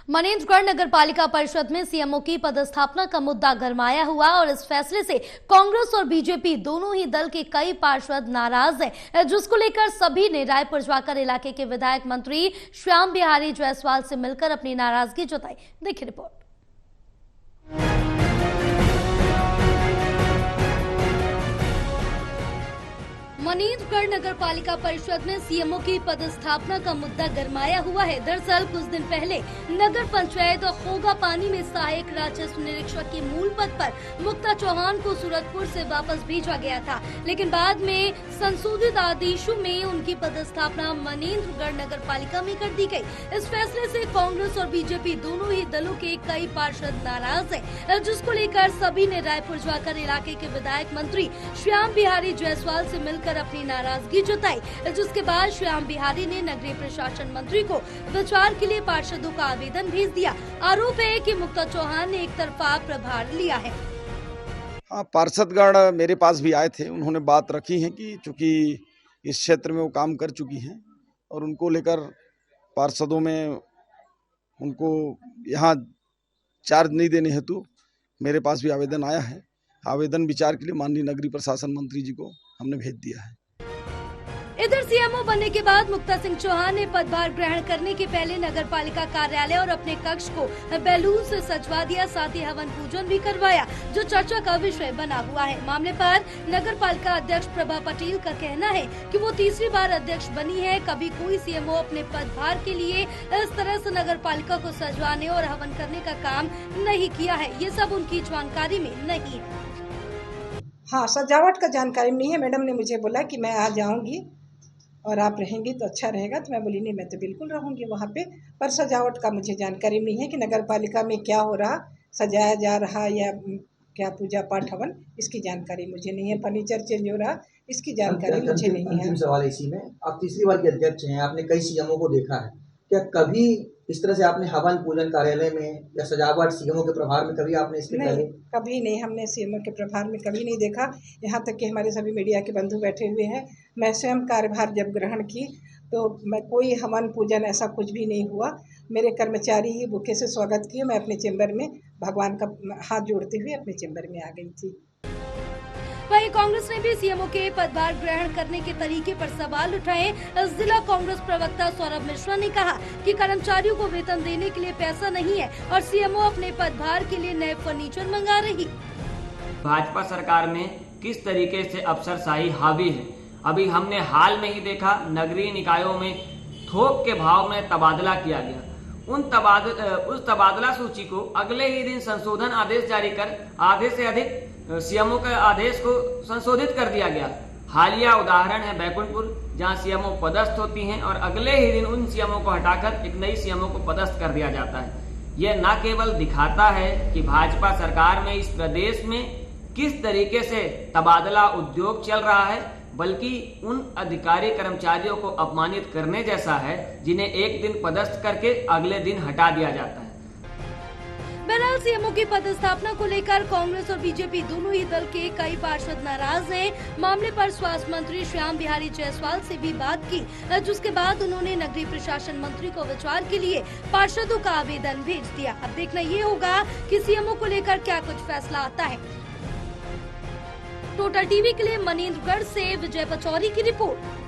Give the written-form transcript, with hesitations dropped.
मनेंद्रगढ़ नगर पालिका परिषद में सीएमओ की पदस्थापना का मुद्दा गरमाया हुआ और इस फैसले से कांग्रेस और बीजेपी दोनों ही दल के कई पार्षद नाराज हैं, जिसको लेकर सभी ने रायपुर जाकर इलाके के विधायक मंत्री श्याम बिहारी जायसवाल से मिलकर अपनी नाराजगी जताई। देखिए रिपोर्ट। मनेंद्रगढ़ नगर पालिका परिषद में सीएमओ की पदस्थापना का मुद्दा गरमाया हुआ है। दरअसल कुछ दिन पहले नगर पंचायत और खोगा पानी में सहायक राजस्व निरीक्षक के मूल पद पर मुक्ता चौहान को सूरजपुर से वापस भेजा गया था, लेकिन बाद में संशोधित आदेशों में उनकी पदस्थापना मनेंद्रगढ़ नगर पालिका में कर दी गई। इस फैसले से कांग्रेस और बीजेपी दोनों ही दलों के कई पार्षद नाराज हैं, जिसको लेकर सभी ने रायपुर जाकर इलाके के विधायक मंत्री श्याम बिहारी जायसवाल से मिलकर अपनी नाराजगी जताई, जिसके बाद श्याम बिहारी ने नगरीय प्रशासन मंत्री को विचार के लिए पार्षदों का आवेदन भेज दिया। आरोप है कि मुक्ता चौहान ने एक तरफा प्रभार लिया है। हाँ, पार्षदगण मेरे पास भी आए थे। उन्होंने बात रखी है कि चूंकि इस क्षेत्र में वो काम कर चुकी हैं और उनको लेकर पार्षदों में उनको यहाँ चार्ज नहीं देने हेतु मेरे पास भी आवेदन आया है। आवेदन विचार के लिए माननीय नगरीय प्रशासन मंत्री जी को हमने भेज दिया है। इधर सीएमओ बनने के बाद मुक्ता सिंह चौहान ने पदभार ग्रहण करने के पहले नगर पालिका कार्यालय और अपने कक्ष को बैलून से सजवा दिया, साथ ही हवन पूजन भी करवाया, जो चर्चा का विषय बना हुआ है। मामले पर नगर पालिका अध्यक्ष प्रभा पटेल का कहना है कि वो तीसरी बार अध्यक्ष बनी है। कभी कोई सीएमओ अपने पदभार के लिए इस तरह से नगर पालिका को सजवाने और हवन करने का काम नहीं किया है। ये सब उनकी जानकारी में नहीं है। हाँ, सजावट का जानकारी नहीं है। मैडम ने मुझे बोला कि मैं आ जाऊंगी और आप रहेंगी तो अच्छा रहेगा, तो मैं बोली नहीं, मैं तो बिल्कुल रहूंगी वहाँ पे। पर सजावट का मुझे जानकारी नहीं है कि नगर पालिका में क्या हो रहा, सजाया जा रहा या क्या पूजा पाठ हवन, इसकी जानकारी मुझे नहीं है। फर्नीचर चेंज हो रहा, इसकी जानकारी मुझे नहीं है। अंतिम सवाल इसी में, आप तीसरी बार के अध्यक्ष हैं, आपने कई सीएमओ को देखा है, क्या कभी इस तरह से आपने हवन पूजन कार्यालय में या सजावट सीएमओ के प्रभार में कभी आपने इसके पहले? कभी नहीं, हमने सीएमओ के प्रभार में कभी नहीं देखा। यहाँ तक कि हमारे सभी मीडिया के बंधु बैठे हुए हैं। मैं स्वयं कार्यभार जब ग्रहण की तो मैं कोई हवन पूजन ऐसा कुछ भी नहीं हुआ। मेरे कर्मचारी ही बुके से स्वागत किए। मैं अपने चेंबर में भगवान का हाथ जोड़ते हुए अपने चेंबर में आ गई थी। वहीं कांग्रेस ने भी सीएमओ के पदभार ग्रहण करने के तरीके पर सवाल उठाए। जिला कांग्रेस प्रवक्ता सौरभ मिश्रा ने कहा कि कर्मचारियों को वेतन देने के लिए पैसा नहीं है और सीएमओ अपने पदभार के लिए नए फर्नीचर मंगा रही। भाजपा सरकार में किस तरीके से अफसरशाही हावी है, अभी हमने हाल में ही देखा। नगरीय निकायों में थोक के भाव में तबादला किया गया। उस तबादला सूची को अगले ही दिन संशोधन आदेश जारी कर आधे से अधिक सीएमओ के आदेश को संशोधित कर दिया गया। हालिया उदाहरण है बैकुंठपुर, जहां सीएमओ पदस्थ होती हैं और अगले ही दिन उन सीएमओ को हटाकर एक नई सीएमओ को पदस्थ कर दिया जाता है। यह न केवल दिखाता है कि भाजपा सरकार में इस प्रदेश में किस तरीके से तबादला उद्योग चल रहा है, बल्कि उन अधिकारी कर्मचारियों को अपमानित करने जैसा है जिन्हें एक दिन पदस्थ करके अगले दिन हटा दिया जाता है। बहरहाल सीएमओ की पदस्थापना को लेकर कांग्रेस और बीजेपी दोनों ही दल के कई पार्षद नाराज हैं। मामले पर स्वास्थ्य मंत्री श्याम बिहारी जायसवाल से भी बात की, जिसके बाद उन्होंने नगरीय प्रशासन मंत्री को विचार के लिए पार्षदों का आवेदन भेज दिया। अब देखना ये होगा कि सीएमओ को लेकर क्या कुछ फैसला आता है। टोटल टीवी के लिए मनेंद्रगढ़ से विजय पचौरी की रिपोर्ट।